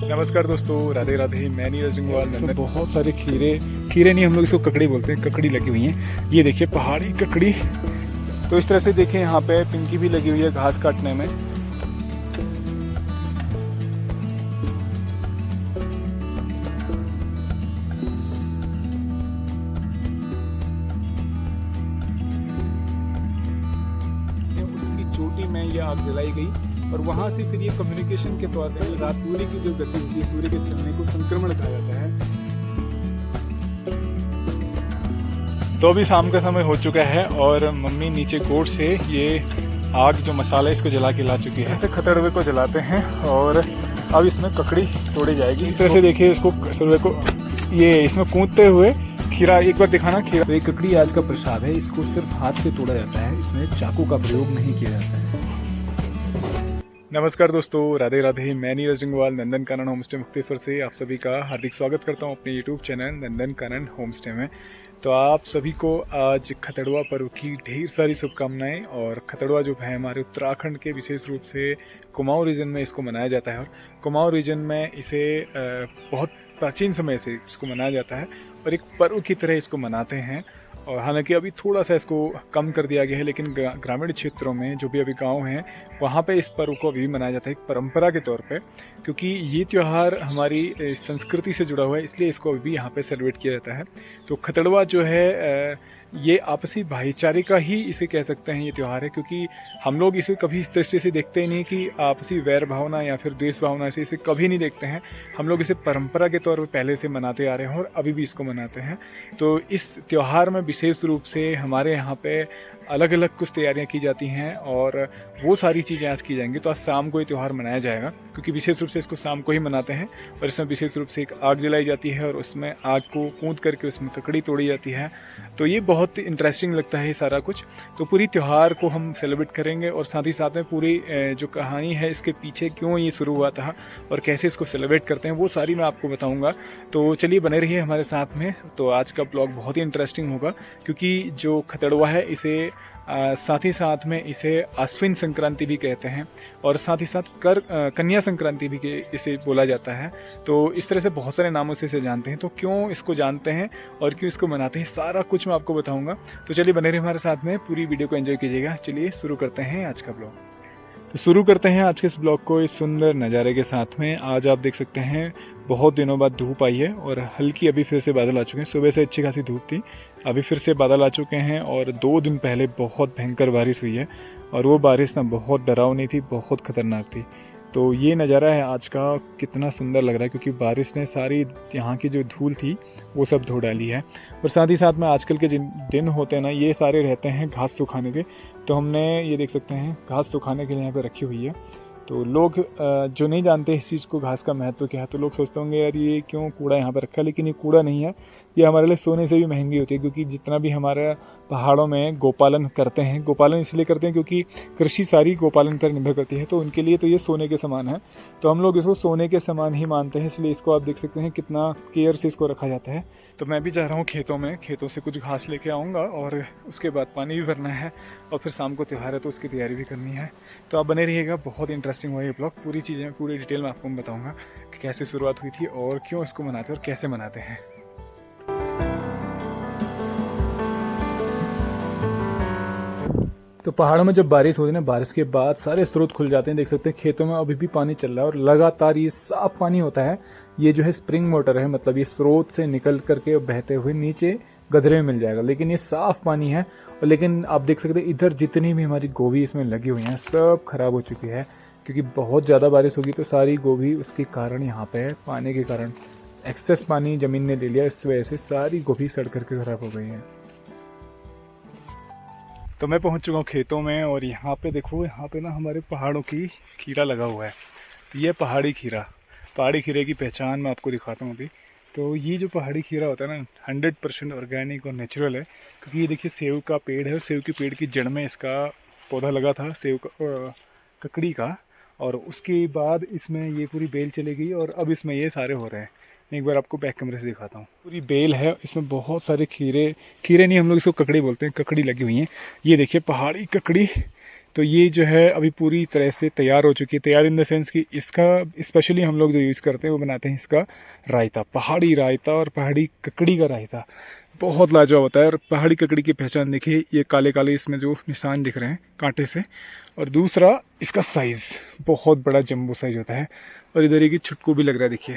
नमस्कार दोस्तों, राधे राधे। मैं नीरज जंगवाल। इसमें बहुत सारे खीरे नहीं, हम लोग इसको ककड़ी बोलते हैं, ककड़ी लगी हुई हैं। ये देखिए पहाड़ी ककड़ी। तो इस तरह से देखिए यहाँ पे पिंकी भी लगी हुई है घास काटने में। उसकी चोटी में ये आग जलाई गई और वहाँ से फिर ये कम्युनिकेशन के तौर पर सूर्य की जो गति होती है, सूर्य के चलने को संक्रमण कहा जाता है। तो अभी शाम का समय हो चुका है और मम्मी नीचे कोर्ट से ये आग जो मसाला है इसको जला के ला चुकी है। ऐसे खतड़वे को जलाते हैं और अब इसमें ककड़ी तोड़ी जाएगी। इस तरह से देखिए इसको खतड़वे को, ये इसमें कूदते हुए खीरा, एक बार दिखाना खीरा। तो ये ककड़ी आज का प्रसाद है, इसको सिर्फ हाथ से तोड़ा जाता है, इसमें चाकू का प्रयोग नहीं किया जाता है। नमस्कार दोस्तों, राधे राधे। मैं नीरज जंगवाल नंदन कानन होमस्टे मुक्तेश्वर से आप सभी का हार्दिक स्वागत करता हूं अपने YouTube channel Nandan Kanan homestay में। तो आप सभी को आज खतड़वा पर्व की ढेर सारी शुभकामनाएं। और खतड़वा जो है हमारे उत्तराखंड के विशेष रूप से कुमाऊं रीजन में इसको मनाया जाता है। और कुमाऊं रीजन में इसे बहुत प्राचीन समय से इसको मनाया जाता है और एक पर्व की तरह इसको मनाते हैं। और हालांकि अभी थोड़ा सा इसको कम कर दिया गया है, लेकिन ग्रामीण क्षेत्रों में जो भी अभी गांव हैं वहाँ पे इस पर्व को अभी मनाया जाता है एक परंपरा के तौर पे, क्योंकि ये त्यौहार हमारी संस्कृति से जुड़ा हुआ है, इसलिए इसको अभी भी यहाँ पे सेलिब्रेट किया जाता है। तो खतड़वा जो है ये आपसी भाईचारे का ही इसे कह सकते हैं ये त्यौहार है, क्योंकि हम लोग इसे कभी इस दृष्टि से देखते ही नहीं कि आपसी वैर भावना या फिर द्वेष भावना से इसे कभी नहीं देखते हैं। हम लोग इसे परंपरा के तौर पर पहले से मनाते आ रहे हैं और अभी भी इसको मनाते हैं। तो इस त्यौहार में विशेष रूप से हमारे यहाँ पे अलग अलग कुछ तैयारियां की जाती हैं और वो सारी चीज़ें आज की जाएंगी। तो आज शाम को ये त्यौहार मनाया जाएगा, क्योंकि विशेष रूप से इसको शाम को ही मनाते हैं। और इसमें विशेष रूप से एक आग जलाई जाती है और उसमें आग को कूद करके उसमें ककड़ी तोड़ी जाती है। तो ये बहुत इंटरेस्टिंग लगता है ये सारा कुछ। तो पूरी त्यौहार को हम सेलिब्रेट करेंगे और साथ ही साथ में पूरी जो कहानी है इसके पीछे क्यों ये शुरू हुआ था और कैसे इसको सेलिब्रेट करते हैं वो सारी मैं आपको बताऊँगा। तो चलिए बने रहिए हमारे साथ में। तो आज का ब्लॉग बहुत ही इंटरेस्टिंग होगा, क्योंकि जो खतड़वा है इसे साथ ही साथ में इसे अश्विन संक्रांति भी कहते हैं और साथ ही साथ कन्या संक्रांति भी इसे बोला जाता है। तो इस तरह से बहुत सारे नामों से इसे जानते हैं। तो क्यों इसको जानते हैं और क्यों इसको मनाते हैं, सारा कुछ मैं आपको बताऊंगा। तो चलिए बने रहिए हमारे साथ में, पूरी वीडियो को एंजॉय कीजिएगा। चलिए शुरू करते हैं आज का ब्लॉग। तो शुरू करते हैं आज के इस ब्लॉग को इस सुंदर नज़ारे के साथ में। आज आप देख सकते हैं बहुत दिनों बाद धूप आई है और हल्की अभी फिर से बादल आ चुके हैं। सुबह से अच्छी खासी धूप थी, अभी फिर से बादल आ चुके हैं। और 2 दिन पहले बहुत भयंकर बारिश हुई है और वो बारिश ना बहुत डरावनी थी, बहुत ख़तरनाक थी। तो ये नज़ारा है आज का, कितना सुंदर लग रहा है, क्योंकि बारिश ने सारी यहाँ की जो धूल थी वो सब धो डाली है। और साथ ही साथ में आजकल के जिन दिन होते हैं ना, ये सारे रहते हैं घास सुखाने के। तो हमने ये देख सकते हैं घास सुखाने के लिए यहाँ पे रखी हुई है। तो लोग जो नहीं जानते इस चीज़ को, घास का महत्व क्या है, तो लोग सोचते होंगे यार ये क्यों कूड़ा यहाँ पर रखा है, लेकिन ये कूड़ा नहीं है, ये हमारे लिए सोने से भी महंगी होती है। क्योंकि जितना भी हमारे पहाड़ों में गोपालन करते हैं, गोपालन इसलिए करते हैं क्योंकि कृषि सारी गोपालन पर निर्भर करती है, तो उनके लिए तो ये सोने के समान है। तो हम लोग इसको सोने के समान ही मानते हैं, इसलिए इसको आप देख सकते हैं कितना केयर से इसको रखा जाता है। तो मैं भी जा रहा हूँ खेतों में, खेतों से कुछ घास लेके आऊँगा और उसके बाद पानी भी भरना है और फिर शाम को त्यौहार है तो उसकी तैयारी भी करनी है। तो आप बने रहिएगा, बहुत इंटरेस्टिंग हुआ ये ब्लॉग। पूरी चीज़ें पूरी डिटेल में आपको मैं बताऊँगा कि कैसे शुरुआत हुई थी और क्यों इसको मनाते हैं और कैसे मनाते हैं। तो पहाड़ों में जब बारिश होती है ना, बारिश के बाद सारे स्रोत खुल जाते हैं। देख सकते हैं खेतों में अभी भी पानी चल रहा है और लगातार ये साफ पानी होता है। ये जो है स्प्रिंग वाटर है, मतलब ये स्रोत से निकल करके बहते हुए नीचे गधरे में मिल जाएगा, लेकिन ये साफ पानी है। और लेकिन आप देख सकते हैं इधर जितनी भी हमारी गोभी इसमें लगी हुई हैं सब खराब हो चुकी है, क्योंकि बहुत ज़्यादा बारिश होगी तो सारी गोभी उसके कारण यहाँ पे पानी के कारण एक्सेस पानी ज़मीन ने ले लिया, इस वजह से सारी गोभी सड़ करके ख़राब हो गई है। तो मैं पहुंच चुका हूँ खेतों में और यहाँ पे देखो, यहाँ पे ना हमारे पहाड़ों की खीरा लगा हुआ है। ये पहाड़ी खीरे की पहचान मैं आपको दिखाता हूँ अभी। तो ये जो पहाड़ी खीरा होता है ना 100% ऑर्गेनिक और नेचुरल है, क्योंकि ये देखिए सेव का पेड़ है और सेव के पेड़ की जड़ में इसका पौधा लगा था, सेव का ककड़ी का। और उसके बाद इसमें ये पूरी बेल चली गई और अब इसमें ये सारे हो रहे हैं। एक बार आपको बैक कैमरे से दिखाता हूँ। पूरी बेल है, इसमें बहुत सारे खीरे नहीं, हम लोग इसको ककड़ी बोलते हैं, ककड़ी लगी हुई हैं। ये देखिए पहाड़ी ककड़ी तो ये जो है अभी पूरी तरह से तैयार हो चुकी है। तैयार इन द सेंस कि इसका स्पेशली हम लोग जो यूज़ करते हैं वो बनाते हैं इसका रायता, पहाड़ी रायता और पहाड़ी ककड़ी का रायता। बहुत लाजवाब होता है। और पहाड़ी ककड़ी की पहचान देखिए, ये काले काले इसमें जो निशान दिख रहे हैं कांटे से। और दूसरा इसका साइज़ बहुत बड़ा जम्बो साइज होता है। और इधर एक छुटकू भी लग रहा है, देखिए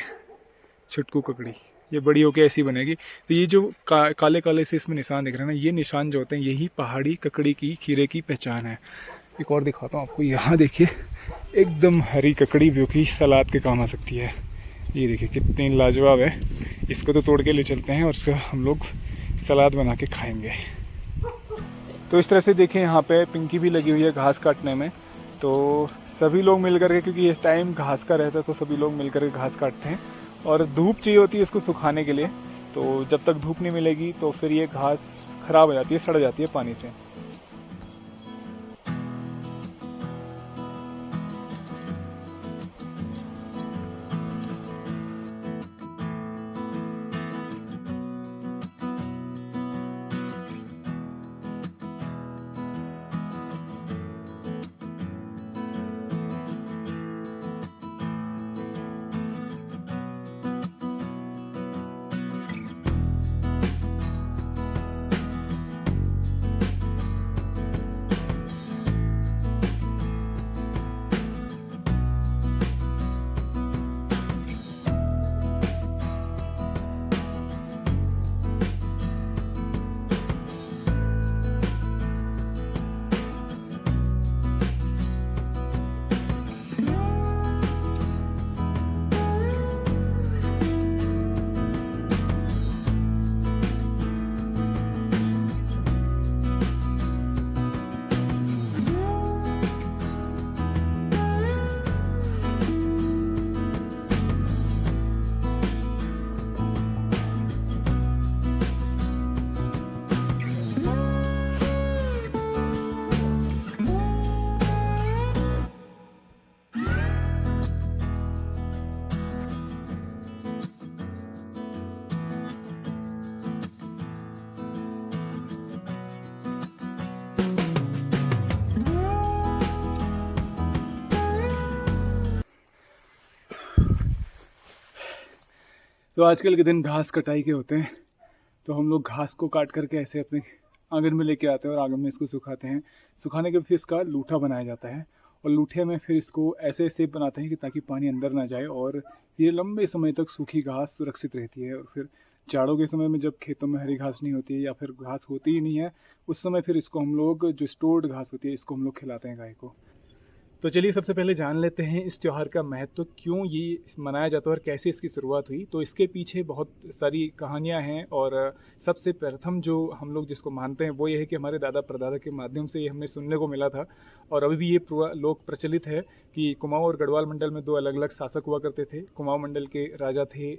छुटकू ककड़ी, ये बड़ी होके ऐसी बनेगी। तो ये जो काले काले से इसमें निशान दिख रहे हैं ना, ये निशान जो होते हैं यही पहाड़ी ककड़ी की खीरे की पहचान है। एक और दिखाता हूँ आपको, यहाँ देखिए एकदम हरी ककड़ी जो कि सलाद के काम आ सकती है। ये देखिए कितनी लाजवाब है। इसको तो तोड़ के ले चलते हैं और उसका हम लोग सलाद बना के खाएंगे। तो इस तरह से देखें यहाँ पे पिंकी भी लगी हुई है घास काटने में। तो सभी लोग मिल करके, क्योंकि इस टाइम घास का रहता है तो सभी लोग मिल करके घास काटते हैं। और धूप चाहिए होती है इसको सुखाने के लिए। तो जब तक धूप नहीं मिलेगी तो फिर ये घास ख़राब हो जाती है, सड़ जाती है पानी से। तो आजकल के दिन घास कटाई के होते हैं, तो हम लोग घास को काट करके ऐसे अपने आंगन में लेके आते हैं और आंगन में इसको सुखाते हैं। सुखाने के फिर इसका लूठा बनाया जाता है और लूठे में फिर इसको ऐसे शेप बनाते हैं कि ताकि पानी अंदर ना जाए और ये लंबे समय तक सूखी घास सुरक्षित रहती है। और फिर जाड़ों के समय में जब खेतों में हरी घास नहीं होती है या फिर घास होती ही नहीं है, उस समय फिर इसको हम लोग, जो स्टोर्ड घास होती है, इसको हम लोग खिलाते हैं गाय को। तो चलिए सबसे पहले जान लेते हैं इस त्यौहार का महत्व, क्यों ये मनाया जाता है और कैसे इसकी शुरुआत हुई। तो इसके पीछे बहुत सारी कहानियाँ हैं और सबसे प्रथम जो हम लोग जिसको मानते हैं वो ये है कि हमारे दादा परदादा के माध्यम से ये हमने सुनने को मिला था। और अभी भी ये लोक प्रचलित है कि कुमाऊँ और गढ़वाल मंडल में दो अलग अलग शासक हुआ करते थे। कुमाऊँ मंडल के राजा थे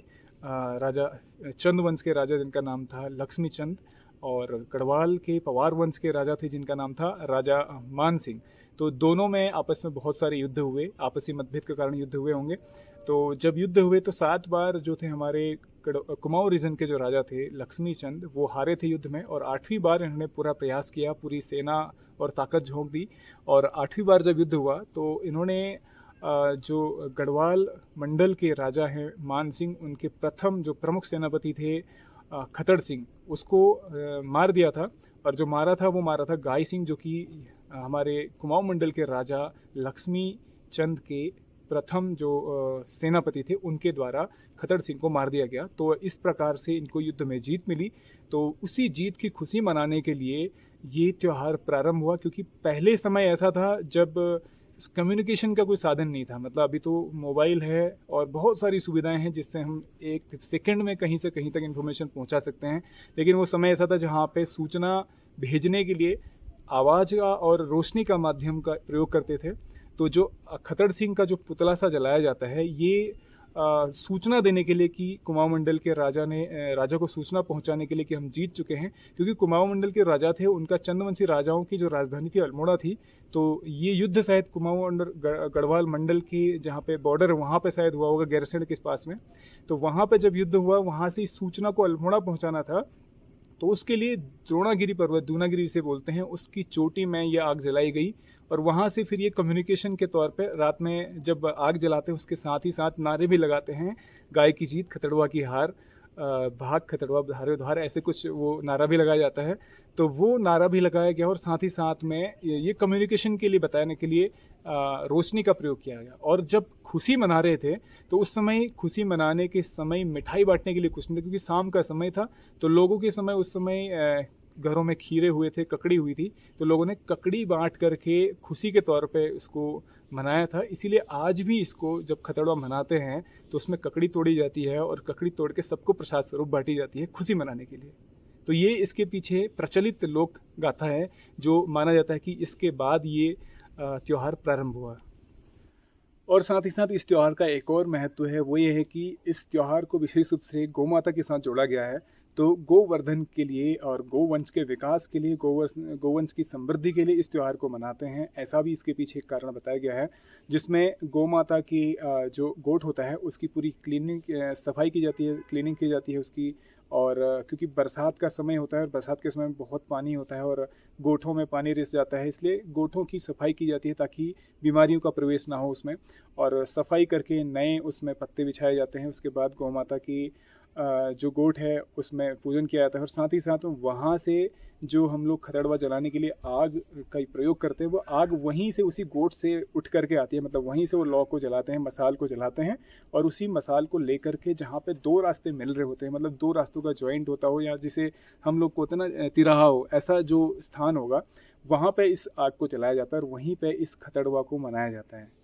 राजा चंद वंश के राजा जिनका नाम था लक्ष्मी चंद, और गढ़वाल के पवार वंश के राजा थे जिनका नाम था राजा मान सिंह। तो दोनों में आपस में बहुत सारे युद्ध हुए, आपसी मतभेद के कारण युद्ध हुए होंगे। तो जब युद्ध हुए तो 7 बार जो थे हमारे कुमाऊँ रीजन के जो राजा थे लक्ष्मी चंद, वो हारे थे युद्ध में। और 8वीं बार इन्होंने पूरा प्रयास किया, पूरी सेना और ताकत झोंक दी। और 8वीं बार जब युद्ध हुआ तो इन्होंने जो गढ़वाल मंडल के राजा हैं मान सिंह, उनके प्रथम जो प्रमुख सेनापति थे खतड़ सिंह, उसको मार दिया था। और जो मारा था वो मारा था गाय सिंह, जो कि हमारे कुमाऊँ मंडल के राजा लक्ष्मी चंद के प्रथम जो सेनापति थे, उनके द्वारा खतड़ सिंह को मार दिया गया। तो इस प्रकार से इनको युद्ध में जीत मिली। तो उसी जीत की खुशी मनाने के लिए ये त्यौहार प्रारंभ हुआ, क्योंकि पहले समय ऐसा था जब कम्युनिकेशन का कोई साधन नहीं था। मतलब अभी तो मोबाइल है और बहुत सारी सुविधाएं हैं जिससे हम एक सेकंड में कहीं से कहीं तक इन्फॉर्मेशन पहुंचा सकते हैं। लेकिन वो समय ऐसा था जहाँ पे सूचना भेजने के लिए आवाज़ का और रोशनी का माध्यम का प्रयोग करते थे। तो जो खतड़ सिंह का जो पुतला सा जलाया जाता है, ये सूचना देने के लिए कि कुमाऊँ मंडल के राजा को सूचना पहुंचाने के लिए कि हम जीत चुके हैं। क्योंकि कुमाऊँ मंडल के राजा थे, उनका चंदवंशी राजाओं की जो राजधानी थी अल्मोड़ा थी। तो ये युद्ध शायद कुमाऊँ और गढ़वाल मंडल की जहाँ पे बॉर्डर है वहाँ पे शायद हुआ होगा, गैरसैंण के पास में। तो वहाँ पे जब युद्ध हुआ, वहाँ से इस सूचना को अल्मोड़ा पहुँचाना था। तो उसके लिए द्रोणागिरी पर्वत, दूनागिरी जिसे बोलते हैं, उसकी चोटी में ये आग जलाई गई और वहाँ से फिर ये कम्युनिकेशन के तौर पे रात में जब आग जलाते हैं उसके साथ ही साथ नारे भी लगाते हैं, गाय की जीत खतड़वा की हार, भाग खतड़वा धारे उधार, ऐसे कुछ वो नारा भी लगाया जाता है। तो वो नारा भी लगाया गया और साथ ही साथ में ये कम्युनिकेशन के लिए बताने के लिए रोशनी का प्रयोग किया गया। और जब खुशी मना रहे थे तो उस समय खुशी मनाने के समय मिठाई बांटने के लिए कुछ नहीं था, क्योंकि शाम का समय था। तो लोगों के समय उस समय घरों में खीरे हुए थे, ककड़ी हुई थी, तो लोगों ने ककड़ी बांट करके खुशी के तौर पे उसको मनाया था। इसीलिए आज भी इसको जब खतड़वा मनाते हैं तो उसमें ककड़ी तोड़ी जाती है और ककड़ी तोड़ के सबको प्रसाद स्वरूप बांटी जाती है खुशी मनाने के लिए। तो ये इसके पीछे प्रचलित लोक गाथा है जो माना जाता है कि इसके बाद ये त्यौहार प्रारंभ हुआ। और साथ ही साथ इस त्यौहार का एक और महत्व है, वो ये है कि इस त्यौहार को विशेष रूप से गौ माता के साथ जोड़ा गया है। तो गोवर्धन के लिए और गोवंश के विकास के लिए, गोवंश की समृद्धि के लिए इस त्यौहार को मनाते हैं। ऐसा भी इसके पीछे एक कारण बताया गया है, जिसमें गौ माता की जो गोठ होता है उसकी पूरी क्लीनिंग, सफाई की जाती है, क्लीनिंग की जाती है उसकी। और क्योंकि बरसात का समय होता है और बरसात के समय में बहुत पानी होता है और गोठों में पानी रिस जाता है, इसलिए गोठों की सफाई की जाती है ताकि बीमारियों का प्रवेश ना हो उसमें। और सफाई करके नए उसमें पत्ते बिछाए जाते हैं। उसके बाद गौ माता की जो गोठ है उसमें पूजन किया जाता है। और साथ ही साथ वहाँ से जो हम लोग खतड़वा जलाने के लिए आग का प्रयोग करते हैं, वो आग वहीं से उसी गोठ से उठ करके आती है, मतलब वहीं से वो लौ को जलाते हैं, मसाल को जलाते हैं। और उसी मसाल को लेकर के जहाँ पे दो रास्ते मिल रहे होते हैं, मतलब दो रास्तों का जॉइंट होता हो, या जिसे हम लोग कहते हैं ना तिराहा हो, ऐसा जो स्थान होगा वहाँ पे इस आग को जलाया जाता है और वहीं पे इस खतड़वा को मनाया जाता है।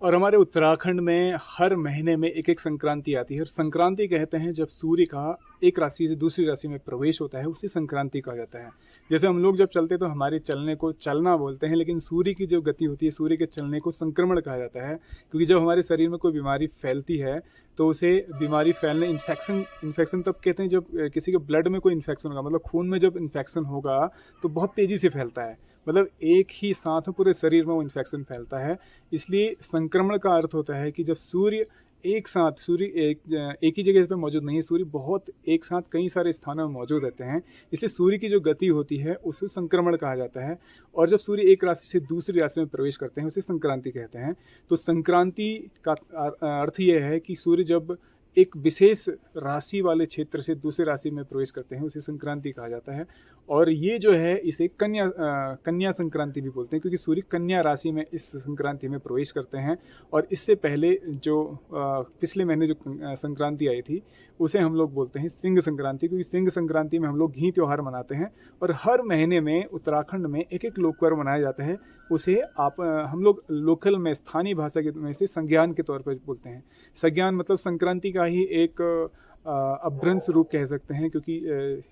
और हमारे उत्तराखंड में हर महीने में एक एक संक्रांति आती है। और संक्रांति कहते हैं जब सूर्य का एक राशि से दूसरी राशि में प्रवेश होता है, उसी संक्रांति कहा जाता है। जैसे हम लोग जब चलते तो हमारे चलने को चलना बोलते हैं, लेकिन सूर्य की जो गति होती है, सूर्य के चलने को संक्रमण कहा जाता है। क्योंकि जब हमारे शरीर में कोई बीमारी फैलती है तो उसे बीमारी फैलने, इन्फेक्शन तब कहते हैं जब किसी के ब्लड में कोई इन्फेक्शन होगा, मतलब खून में जब इन्फेक्शन होगा तो बहुत तेज़ी से फैलता है, मतलब एक ही साथ पूरे शरीर में वो इन्फेक्शन फैलता है। इसलिए संक्रमण का अर्थ होता है कि जब सूर्य एक साथ, सूर्य एक ही जगह पे मौजूद नहीं है, सूर्य बहुत एक साथ कई सारे स्थानों में मौजूद रहते हैं, इसलिए सूर्य की जो गति होती है उसे संक्रमण कहा जाता है। और जब सूर्य एक राशि से दूसरी राशि में प्रवेश करते हैं उसे संक्रांति कहते हैं। तो संक्रांति का अर्थ यह है कि सूर्य जब एक विशेष राशि वाले क्षेत्र से दूसरे राशि में प्रवेश करते हैं उसे संक्रांति कहा जाता है। और ये जो है इसे कन्या संक्रांति भी बोलते हैं, क्योंकि सूर्य कन्या राशि में इस संक्रांति में प्रवेश करते हैं। और इससे पहले जो पिछले महीने जो संक्रांति आई थी उसे हम लोग बोलते हैं सिंह संक्रांति, क्योंकि सिंह संक्रांति में हम लोग घी त्यौहार मनाते हैं। और हर महीने में उत्तराखंड में एक एक लोक पर्व मनाया जाता है। उसे हम लोग लोकल में स्थानीय भाषा के में से संज्ञान के तौर पर बोलते हैं। संज्ञान मतलब संक्रांति का ही एक अभ्रंश रूप कह सकते हैं, क्योंकि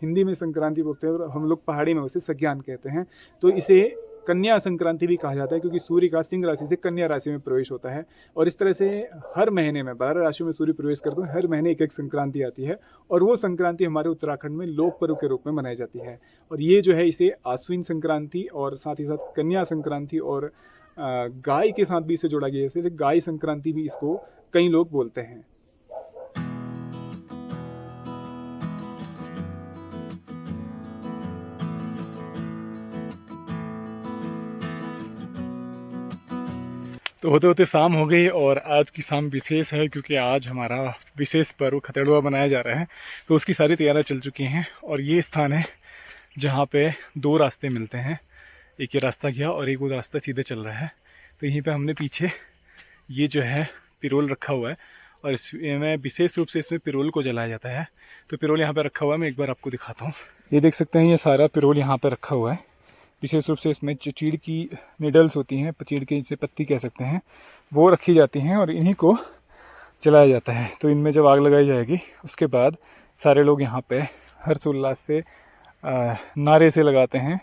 हिंदी में संक्रांति बोलते हैं और हम लोग पहाड़ी में उसे संज्ञान कहते हैं। तो इसे कन्या संक्रांति भी कहा जाता है, क्योंकि सूर्य का सिंह राशि से कन्या राशि में प्रवेश होता है। और इस तरह से हर महीने में 12 राशियों में सूर्य प्रवेश करते हैं, हर महीने एक एक संक्रांति आती है। और वो संक्रांति हमारे उत्तराखंड में लोक पर्व के रूप में मनाई जाती है। और ये जो है इसे आश्विन संक्रांति और साथ ही साथ कन्या संक्रांति और गाय के साथ भी इसे जोड़ा गया है, जैसे गाय संक्रांति भी इसको कई लोग बोलते हैं। तो होते होते शाम हो गई और आज की शाम विशेष है, क्योंकि आज हमारा विशेष पर्व खतड़वा बनाया जा रहा है। तो उसकी सारी तैयारियां चल चुकी हैं। और ये स्थान है जहाँ पे दो रास्ते मिलते हैं, एक ये रास्ता गया और एक वो रास्ता सीधे चल रहा है। तो यहीं पे हमने पीछे ये जो है पिरोल रखा हुआ है और इसमें विशेष रूप से इसमें पिरोल को जलाया जाता है। तो पिरोल यहाँ पे रखा हुआ है, मैं एक बार आपको दिखाता हूँ। ये देख सकते हैं, ये सारा पिरोल यहाँ पे रखा हुआ है। विशेष रूप से इसमें जो चीड़ की निडल्स होती हैं, चीड़ की जिसे पत्ती कह सकते हैं, वो रखी जाती हैं और इन्हीं को जलाया जाता है। तो इनमें जब आग लगाई जाएगी उसके बाद सारे लोग यहाँ पे हर्षोल्लास से नारे से लगाते हैं,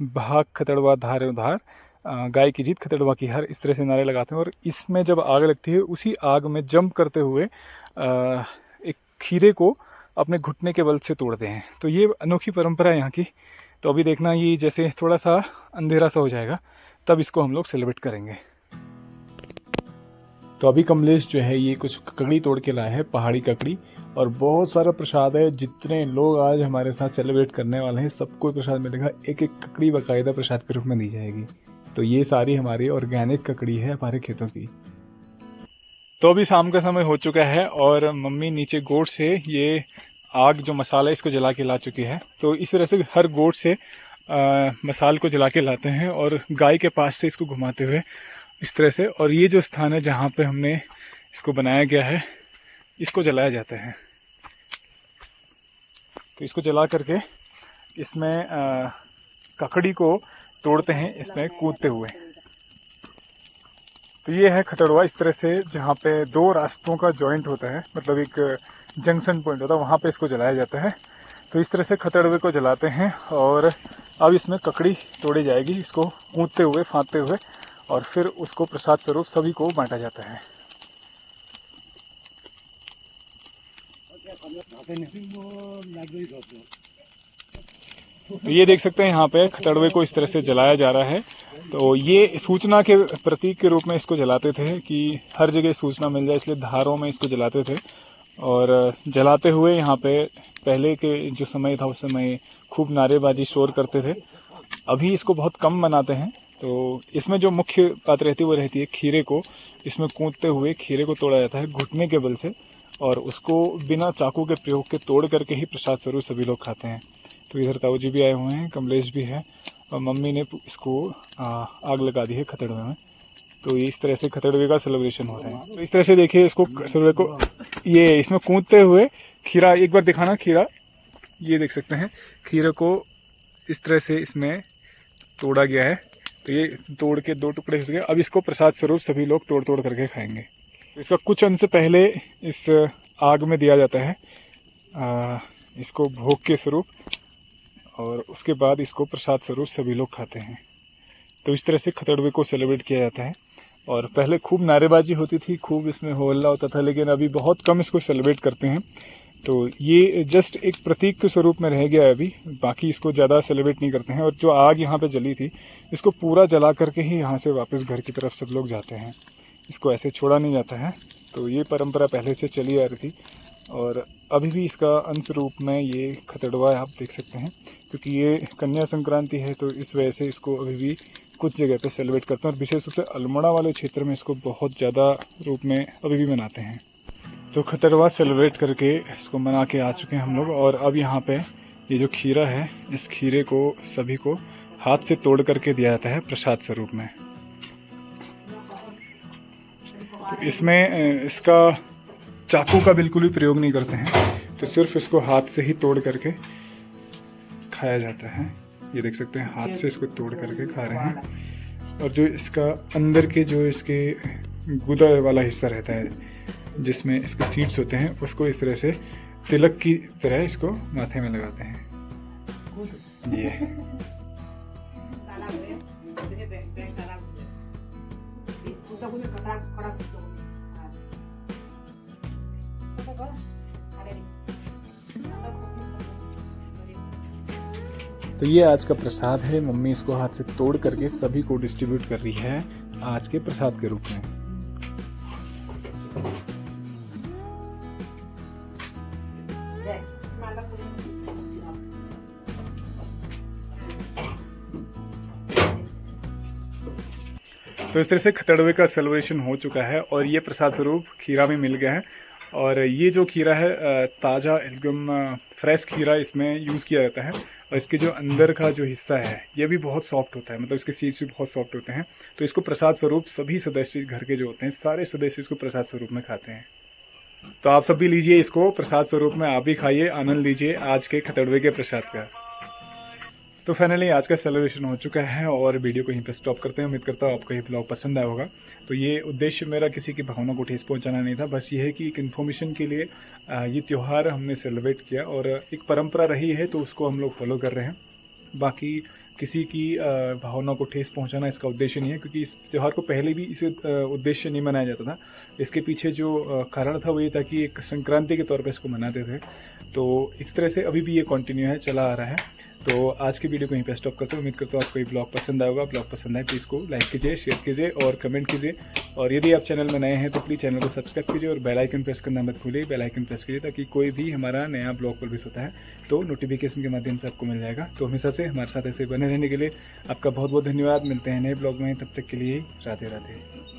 भाग खतड़वा धारे उधार, गाय की जीत खतड़वा की हार, इस तरह से नारे लगाते हैं। और इसमें जब आग लगती है उसी आग में जंप करते हुए एक खीरे को अपने घुटने के बल से तोड़ते हैं। तो ये अनोखी परंपरा है यहाँ की। तो अभी देखना, ये जैसे थोड़ा सा अंधेरा सा हो जाएगा तब इसको हम लोग सेलिब्रेट करेंगे। तो अभी कमलेश जो है ये कुछ ककड़ी तोड़ के लाया है, पहाड़ी ककड़ी, और बहुत सारा प्रसाद है। जितने लोग आज हमारे साथ सेलिब्रेट करने वाले हैं सबको प्रसाद मिलेगा। एक एक ककड़ी बाकायदा प्रसाद के रूप में दी जाएगी। तो ये सारी हमारी ऑर्गेनिक ककड़ी है हमारे खेतों की। तो अभी शाम का समय हो चुका है और मम्मी नीचे गोट से ये आग जो मसाला है इसको जला के ला चुकी है। तो इस तरह से हर गोट से मसाल को जला के लाते हैं और गाय के पास से इसको घुमाते हुए इस तरह से, और ये जो स्थान है जहाँ पे हमने इसको बनाया गया है इसको जलाया जाता है। तो इसको जला करके इसमें ककड़ी को तोड़ते हैं इसमें कूदते हुए। तो ये है खतड़वा इस तरह से, जहाँ पे दो रास्तों का जॉइंट होता है, मतलब एक जंक्शन पॉइंट होता है, वहाँ पे इसको जलाया जाता है। तो इस तरह से खतड़वे को जलाते हैं और अब इसमें ककड़ी तोड़ी जाएगी, इसको कूदते हुए फाँदते हुए, और फिर उसको प्रसाद स्वरूप सभी को बांटा जाता है। तो ये देख सकते हैं यहाँ पे खतड़वे को इस तरह से जलाया जा रहा है। तो ये सूचना के प्रतीक के रूप में इसको जलाते थे कि हर जगह सूचना मिल जाए, इसलिए धारों में इसको जलाते थे। और जलाते हुए यहाँ पे पहले के जो समय था उस समय खूब नारेबाजी शोर करते थे। अभी इसको बहुत कम मनाते हैं। तो इसमें जो मुख्य बात रहती है वो रहती है खीरे को इसमें कूदते हुए खीरे को तोड़ा जाता है घुटने के बल से, और उसको बिना चाकू के प्रयोग के तोड़ करके ही प्रसाद स्वरूप सभी लोग खाते हैं। तो इधर ताऊ जी भी आए हुए हैं, कमलेश भी है, और मम्मी ने इसको आग लगा दी है खतड़वे में। तो ये इस तरह से खतड़वे का सेलिब्रेशन हो रहा है। तो इस तरह से देखिए इसको खतड़वे को, ये इसमें कूदते हुए खीरा, एक बार दिखाना खीरा, ये देख सकते हैं खीरे को इस तरह से इसमें तोड़ा गया है। तो ये तोड़ के दो टुकड़े हो गए। अब इसको प्रसाद स्वरूप सभी लोग तोड़ तोड़ करके खाएंगे। तो इसका कुछ अंश पहले इस आग में दिया जाता है इसको भोग के स्वरूप, और उसके बाद इसको प्रसाद स्वरूप सभी लोग खाते हैं। तो इस तरह से खतड़वे को सेलिब्रेट किया जाता है। और पहले खूब नारेबाजी होती थी, खूब इसमें हो हल्ला होता था, लेकिन अभी बहुत कम इसको सेलिब्रेट करते हैं। तो ये जस्ट एक प्रतीक के स्वरूप में रह गया है अभी, बाकी इसको ज़्यादा सेलिब्रेट नहीं करते हैं। और जो आग यहाँ पे जली थी इसको पूरा जला करके ही यहाँ से वापस घर की तरफ सब लोग जाते हैं, इसको ऐसे छोड़ा नहीं जाता है। तो ये परंपरा पहले से चली आ रही थी और अभी भी इसका अंश रूप में ये खतड़वा आप देख सकते हैं, क्योंकि ये कन्या संक्रांति है तो इस वजह से इसको अभी भी कुछ जगह पे सेलिब्रेट करते हैं, और विशेष रूप से अल्मोड़ा वाले क्षेत्र में इसको बहुत ज़्यादा रूप में अभी भी मनाते हैं। तो खतड़वा सेलिब्रेट करके इसको मना के आ चुके हैं हम लोग, और अब यहाँ पे ये जो खीरा है इस खीरे को सभी को हाथ से तोड़ करके दिया जाता है प्रसाद स्वरूप में। तो इसमें इसका चाकू का बिल्कुल भी प्रयोग नहीं करते हैं, तो सिर्फ इसको हाथ से ही तोड़ करके खाया जाता है। ये देख सकते हैं हाथ से इसको तोड़ करके खा रहे हैं। और जो इसका अंदर के जो इसके गुदा वाला हिस्सा रहता है जिसमें इसके सीड्स होते हैं, उसको इस तरह से तिलक की तरह इसको माथे में लगाते हैं। ये तो ये आज का प्रसाद है। मम्मी इसको हाथ से तोड़ करके सभी को डिस्ट्रीब्यूट कर रही है आज के प्रसाद के रूप में। तो इस तरह से खतड़वे का सेलिब्रेशन हो चुका है और ये प्रसाद स्वरूप खीरा में मिल गया है। और ये जो खीरा है ताज़ा एकदम फ्रेश खीरा इसमें यूज़ किया जाता है, और इसके जो अंदर का जो हिस्सा है ये भी बहुत सॉफ्ट होता है, मतलब इसके सीड्स भी बहुत सॉफ्ट होते हैं। तो इसको प्रसाद स्वरूप सभी सदस्य घर के जो होते हैं सारे सदस्य इसको प्रसाद स्वरूप में खाते हैं। तो आप सब भी लीजिए इसको प्रसाद स्वरूप में, आप भी खाइए, आनंद लीजिए आज के खतड़वे के प्रसाद का। तो फाइनली आज का सेलिब्रेशन हो चुका है और वीडियो को यहीं पे स्टॉप करते हैं। उम्मीद करता हूँ आपको ये ब्लॉग पसंद आया होगा। तो ये उद्देश्य मेरा किसी की भावना को ठेस पहुंचाना नहीं था, बस ये है कि एक इन्फॉर्मेशन के लिए ये त्यौहार हमने सेलिब्रेट किया और एक परंपरा रही है तो उसको हम लोग फॉलो कर रहे हैं। बाकी किसी की भावना को ठेस पहुंचाना इसका उद्देश्य नहीं है, क्योंकि इस त्यौहार को पहले भी इस उद्देश्य नहीं मनाया जाता था। इसके पीछे जो कारण था वो ये था कि एक संक्रांति के तौर पर इसको मनाते थे। तो इस तरह से अभी भी ये कंटिन्यू है, चला आ रहा है। तो आज की वीडियो को यहीं पे स्टॉप करते हैं। उम्मीद करता हूँ आपको ये ब्लॉग पसंद आएगा। ब्लॉग पसंद आए तो इसको लाइक कीजिए, शेयर कीजिए और कमेंट कीजिए। और यदि आप चैनल में नए हैं तो प्लीज़ चैनल को सब्सक्राइब कीजिए और बेल आइकन प्रेस करना मत भूलिए। बेल आइकन प्रेस कीजिए ताकि कोई भी हमारा नया ब्लॉग पब्लिश होता है तो नोटिफिकेशन के माध्यम से आपको मिल जाएगा। तो हमेशा से हमारे साथ ऐसे बने रहने के लिए आपका बहुत बहुत धन्यवाद। मिलते हैं नए ब्लॉग में, तब तक के लिए राधे राधे।